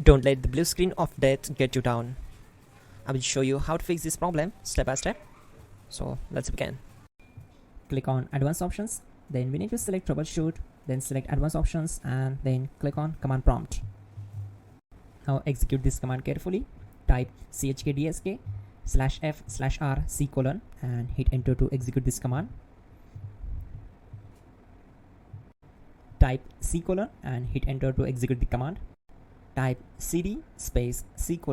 Don't let the blue screen of death get you down. I will show you how to fix this problem step by step. So let's begin. Click on Advanced Options, then we need to select Troubleshoot, then select Advanced Options and then click on Command Prompt. Now execute this command carefully. Type chkdsk/f/r : and hit enter to execute this command. Type C : and hit enter to execute the command. Type cd space C : /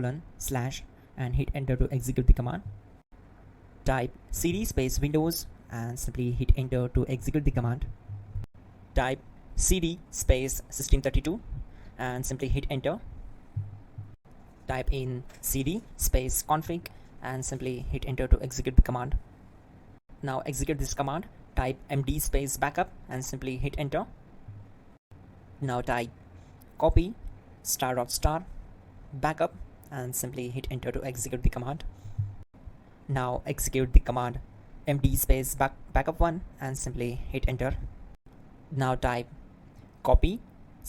and hit enter to execute the command. Type cd space Windows and simply hit enter to execute the command. Type cd space System32 and simply hit enter. Type in cd space config and simply hit enter to execute the command. Now execute this command. Type md space backup and simply hit enter. Now type copy *** backup and simply hit enter to execute the command. Now execute the command md space backup1 and simply hit enter. Now type copy ***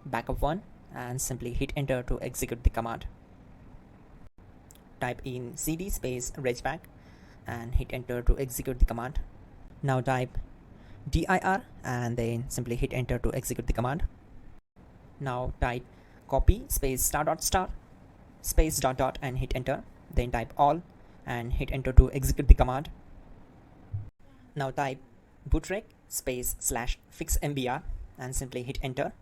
backup1 and simply hit enter to execute the command. Type in cd space regback and hit enter to execute the command. Now type dir and then simply hit enter to execute the command. Now type copy space *** space ... and hit enter. Then type all and hit enter to execute the command. Now type bootrec space /fixmbr and simply hit enter.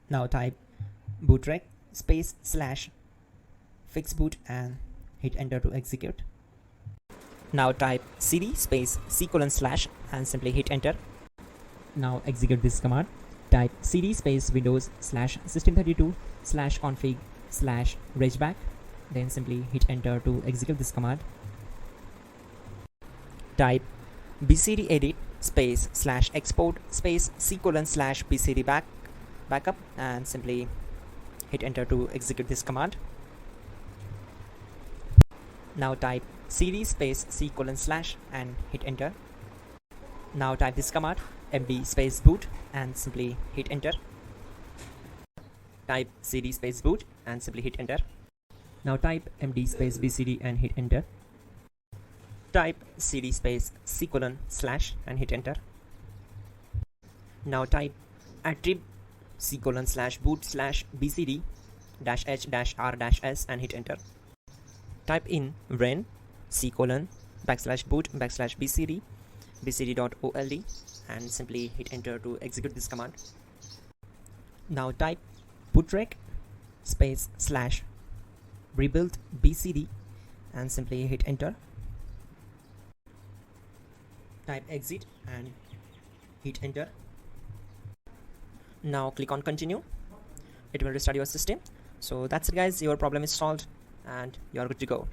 Now type bootrec space /fixboot and hit enter to execute. Now type cd space C : / and simply hit enter. Now execute this command. Type cd space Windows /System32 /config /regback, then simply hit enter to execute this command. Type bcd edit space /export space C : / bcd backup and simply hit enter to execute this command. Now type cd space C : / and hit enter. Now type this command md space boot and simply hit enter. Type cd space boot and simply hit enter. Now type md space bcd and hit enter. Type cd space C : / and hit enter. Now type attrib C : / boot /bcd -h -r -s and hit enter. Type in ren C : /boot /bcd bcd.old and simply hit enter to execute this command. Now type bootrec space /rebuild bcd and simply hit enter. Type exit and hit enter. Now click on continue. It will restart your system. So that's it guys, your problem is solved and you're good to go.